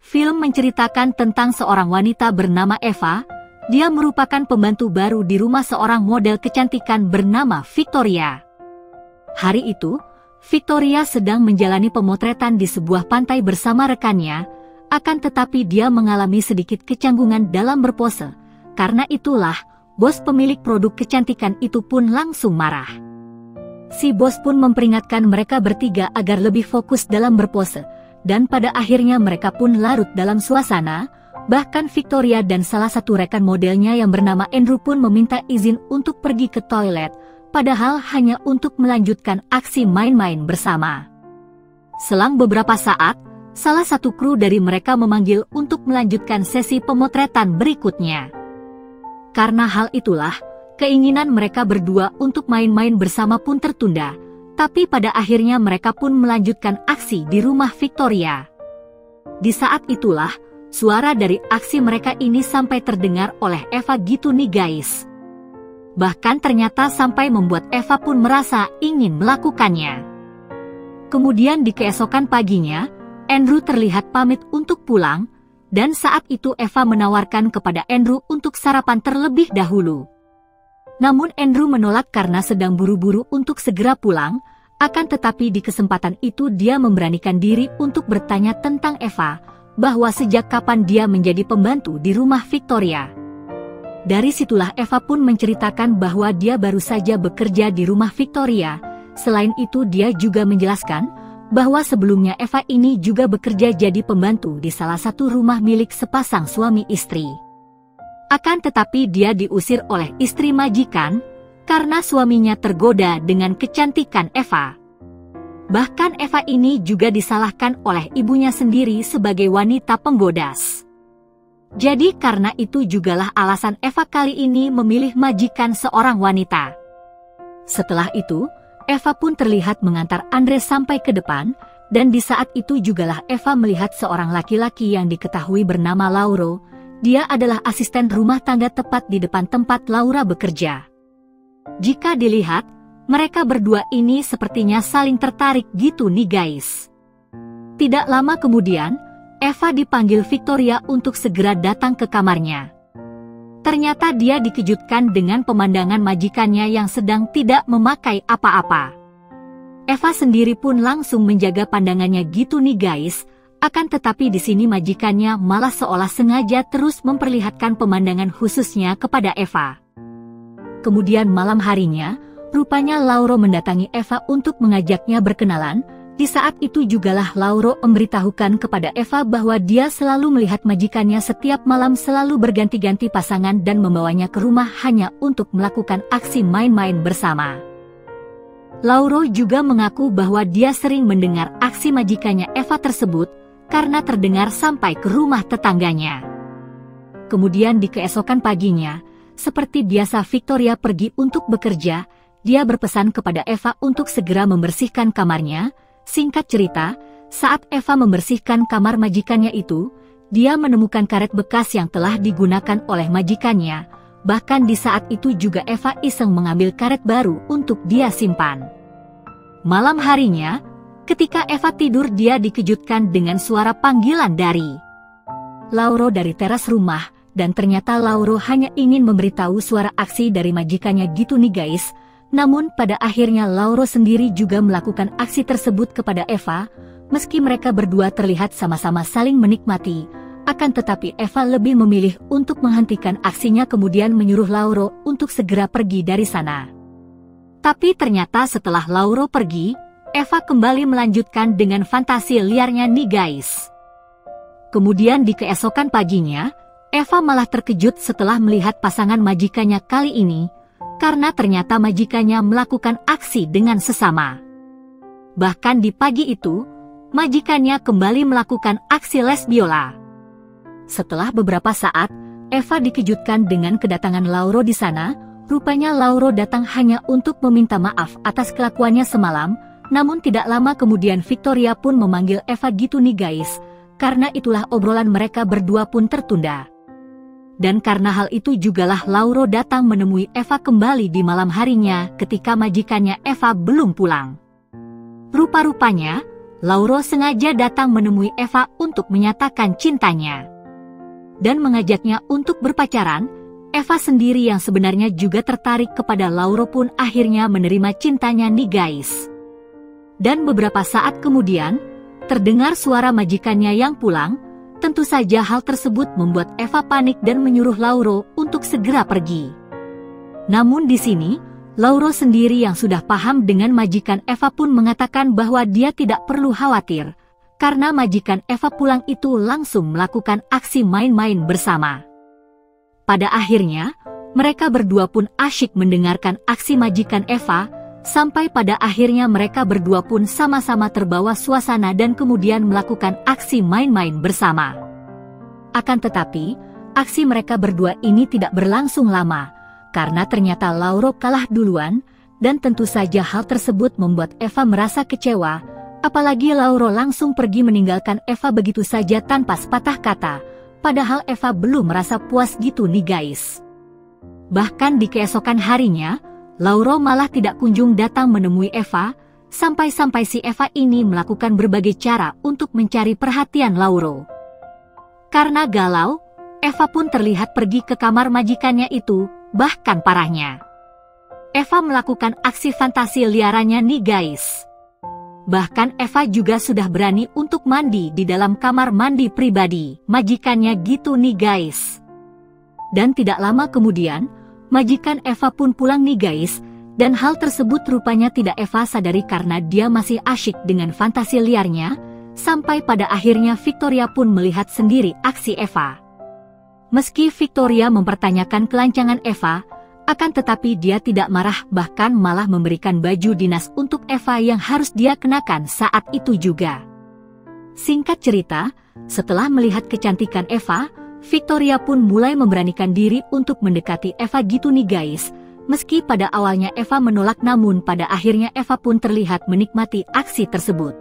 Film menceritakan tentang seorang wanita bernama Eva. Dia merupakan pembantu baru di rumah seorang model kecantikan bernama Victoria. Hari itu, Victoria sedang menjalani pemotretan di sebuah pantai bersama rekannya, akan tetapi dia mengalami sedikit kecanggungan dalam berpose. Karena itulah, bos pemilik produk kecantikan itu pun langsung marah. Si bos pun memperingatkan mereka bertiga agar lebih fokus dalam berpose, dan pada akhirnya mereka pun larut dalam suasana. Bahkan Victoria dan salah satu rekan modelnya yang bernama Andrew pun meminta izin untuk pergi ke toilet, padahal hanya untuk melanjutkan aksi main-main bersama. Selang beberapa saat, salah satu kru dari mereka memanggil untuk melanjutkan sesi pemotretan berikutnya. Karena hal itulah, keinginan mereka berdua untuk main-main bersama pun tertunda, tapi pada akhirnya mereka pun melanjutkan aksi di rumah Victoria. Di saat itulah, suara dari aksi mereka ini sampai terdengar oleh Eva gitu nih guys. Bahkan ternyata sampai membuat Eva pun merasa ingin melakukannya. Kemudian di keesokan paginya, Andrew terlihat pamit untuk pulang, dan saat itu Eva menawarkan kepada Andrew untuk sarapan terlebih dahulu. Namun Andrew menolak karena sedang buru-buru untuk segera pulang, akan tetapi di kesempatan itu dia memberanikan diri untuk bertanya tentang Eva, bahwa sejak kapan dia menjadi pembantu di rumah Victoria. Dari situlah Eva pun menceritakan bahwa dia baru saja bekerja di rumah Victoria. Selain itu dia juga menjelaskan bahwa sebelumnya Eva ini juga bekerja jadi pembantu di salah satu rumah milik sepasang suami istri. Akan tetapi dia diusir oleh istri majikan karena suaminya tergoda dengan kecantikan Eva. Bahkan Eva ini juga disalahkan oleh ibunya sendiri sebagai wanita penggodas. Jadi karena itu jugalah alasan Eva kali ini memilih majikan seorang wanita. Setelah itu, Eva pun terlihat mengantar Andre sampai ke depan, dan di saat itu jugalah Eva melihat seorang laki-laki yang diketahui bernama Lauro. Dia adalah asisten rumah tangga tepat di depan tempat Laura bekerja. Jika dilihat, mereka berdua ini sepertinya saling tertarik gitu nih guys. Tidak lama kemudian, Eva dipanggil Victoria untuk segera datang ke kamarnya. Ternyata dia dikejutkan dengan pemandangan majikannya yang sedang tidak memakai apa-apa. Eva sendiri pun langsung menjaga pandangannya gitu nih guys, akan tetapi di sini majikannya malah seolah sengaja terus memperlihatkan pemandangan khususnya kepada Eva. Kemudian malam harinya, rupanya Lauro mendatangi Eva untuk mengajaknya berkenalan. Di saat itu jugalah Lauro memberitahukan kepada Eva bahwa dia selalu melihat majikannya setiap malam selalu berganti-ganti pasangan dan membawanya ke rumah hanya untuk melakukan aksi main-main bersama. Lauro juga mengaku bahwa dia sering mendengar aksi majikannya Eva tersebut karena terdengar sampai ke rumah tetangganya. Kemudian di keesokan paginya, seperti biasa Victoria pergi untuk bekerja. Dia berpesan kepada Eva untuk segera membersihkan kamarnya. Singkat cerita, saat Eva membersihkan kamar majikannya itu, dia menemukan karet bekas yang telah digunakan oleh majikannya. Bahkan di saat itu juga Eva iseng mengambil karet baru untuk dia simpan. Malam harinya, ketika Eva tidur dia dikejutkan dengan suara panggilan dari Lauro dari teras rumah, dan ternyata Lauro hanya ingin memberitahu suara aksi dari majikannya gitu nih guys. Namun pada akhirnya Lauro sendiri juga melakukan aksi tersebut kepada Eva, meski mereka berdua terlihat sama-sama saling menikmati, akan tetapi Eva lebih memilih untuk menghentikan aksinya kemudian menyuruh Lauro untuk segera pergi dari sana. Tapi ternyata setelah Lauro pergi, Eva kembali melanjutkan dengan fantasi liarnya nih guys. Kemudian di keesokan paginya, Eva malah terkejut setelah melihat pasangan majikannya kali ini, karena ternyata majikannya melakukan aksi dengan sesama. Bahkan di pagi itu, majikannya kembali melakukan aksi les biola. Setelah beberapa saat, Eva dikejutkan dengan kedatangan Lauro di sana. Rupanya Lauro datang hanya untuk meminta maaf atas kelakuannya semalam, namun tidak lama kemudian Victoria pun memanggil Eva gitu nih guys, karena itulah obrolan mereka berdua pun tertunda. Dan karena hal itu jugalah Lauro datang menemui Eva kembali di malam harinya ketika majikannya Eva belum pulang. Rupa-rupanya, Lauro sengaja datang menemui Eva untuk menyatakan cintanya dan mengajaknya untuk berpacaran. Eva sendiri yang sebenarnya juga tertarik kepada Lauro pun akhirnya menerima cintanya nih guys. Dan beberapa saat kemudian, terdengar suara majikannya yang pulang. Tentu saja hal tersebut membuat Eva panik dan menyuruh Lauro untuk segera pergi. Namun di sini, Lauro sendiri yang sudah paham dengan majikan Eva pun mengatakan bahwa dia tidak perlu khawatir, karena majikan Eva pulang itu langsung melakukan aksi main-main bersama. Pada akhirnya, mereka berdua pun asyik mendengarkan aksi majikan Eva, sampai pada akhirnya mereka berdua pun sama-sama terbawa suasana dan kemudian melakukan aksi main-main bersama. Akan tetapi, aksi mereka berdua ini tidak berlangsung lama, karena ternyata Lauro kalah duluan, dan tentu saja hal tersebut membuat Eva merasa kecewa, apalagi Lauro langsung pergi meninggalkan Eva begitu saja tanpa sepatah kata. Padahal Eva belum merasa puas gitu nih guys. Bahkan di keesokan harinya, Lauro malah tidak kunjung datang menemui Eva, sampai-sampai si Eva ini melakukan berbagai cara untuk mencari perhatian Lauro. Karena galau, Eva pun terlihat pergi ke kamar majikannya itu, bahkan parahnya. Eva melakukan aksi fantasi liarannya nih guys. Bahkan Eva juga sudah berani untuk mandi di dalam kamar mandi pribadi majikannya gitu nih guys. Dan tidak lama kemudian, majikan Eva pun pulang nih guys, dan hal tersebut rupanya tidak Eva sadari karena dia masih asyik dengan fantasi liarnya, sampai pada akhirnya Victoria pun melihat sendiri aksi Eva. Meski Victoria mempertanyakan kelancangan Eva, akan tetapi dia tidak marah, bahkan malah memberikan baju dinas untuk Eva yang harus dia kenakan saat itu juga. Singkat cerita, setelah melihat kecantikan Eva, Victoria pun mulai memberanikan diri untuk mendekati Eva gitu nih guys. Meski pada awalnya Eva menolak, namun pada akhirnya Eva pun terlihat menikmati aksi tersebut.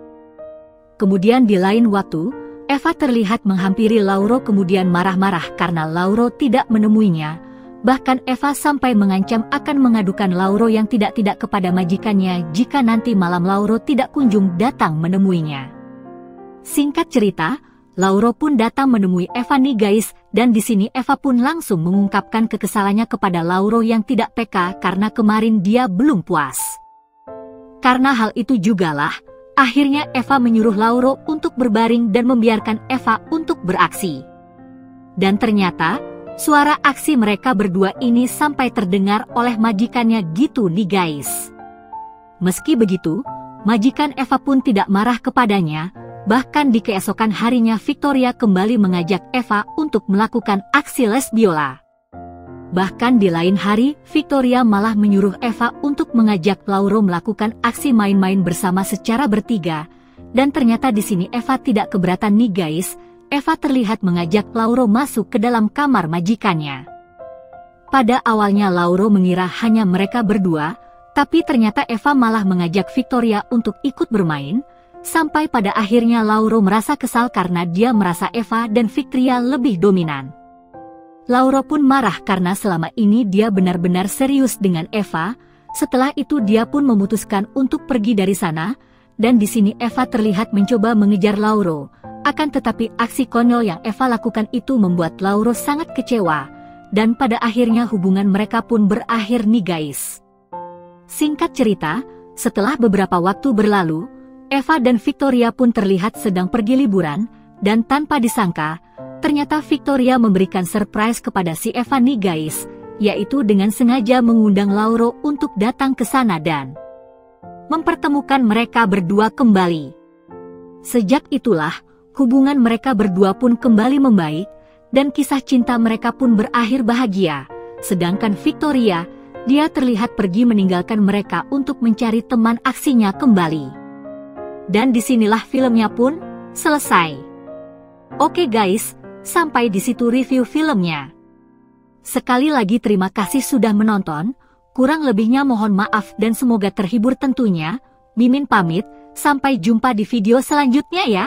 Kemudian di lain waktu, Eva terlihat menghampiri Lauro kemudian marah-marah karena Lauro tidak menemuinya. Bahkan Eva sampai mengancam akan mengadukan Lauro yang tidak-tidak kepada majikannya jika nanti malam Lauro tidak kunjung datang menemuinya. Singkat cerita, Lauro pun datang menemui Eva nih guys, dan di sini Eva pun langsung mengungkapkan kekesalannya kepada Lauro yang tidak peka karena kemarin dia belum puas. Karena hal itu jugalah, akhirnya Eva menyuruh Lauro untuk berbaring dan membiarkan Eva untuk beraksi. Dan ternyata, suara aksi mereka berdua ini sampai terdengar oleh majikannya gitu nih guys. Meski begitu, majikan Eva pun tidak marah kepadanya, bahkan di keesokan harinya Victoria kembali mengajak Eva untuk melakukan aksi les biola. Bahkan di lain hari, Victoria malah menyuruh Eva untuk mengajak Lauro melakukan aksi main-main bersama secara bertiga, dan ternyata di sini Eva tidak keberatan nih guys. Eva terlihat mengajak Lauro masuk ke dalam kamar majikannya. Pada awalnya Lauro mengira hanya mereka berdua, tapi ternyata Eva malah mengajak Victoria untuk ikut bermain, sampai pada akhirnya Lauro merasa kesal karena dia merasa Eva dan Victoria lebih dominan. Lauro pun marah karena selama ini dia benar-benar serius dengan Eva. Setelah itu dia pun memutuskan untuk pergi dari sana, dan di sini Eva terlihat mencoba mengejar Lauro. Akan tetapi aksi konyol yang Eva lakukan itu membuat Lauro sangat kecewa, dan pada akhirnya hubungan mereka pun berakhir nih guys. Singkat cerita, setelah beberapa waktu berlalu, Eva dan Victoria pun terlihat sedang pergi liburan, dan tanpa disangka, ternyata Victoria memberikan surprise kepada si Eva nih guys, yaitu dengan sengaja mengundang Lauro untuk datang ke sana dan mempertemukan mereka berdua kembali. Sejak itulah, hubungan mereka berdua pun kembali membaik, dan kisah cinta mereka pun berakhir bahagia. Sedangkan Victoria, dia terlihat pergi meninggalkan mereka untuk mencari teman aksinya kembali. Dan disinilah filmnya pun selesai. Oke guys, sampai di situ review filmnya. Sekali lagi terima kasih sudah menonton, kurang lebihnya mohon maaf dan semoga terhibur tentunya. Mimin pamit, sampai jumpa di video selanjutnya ya.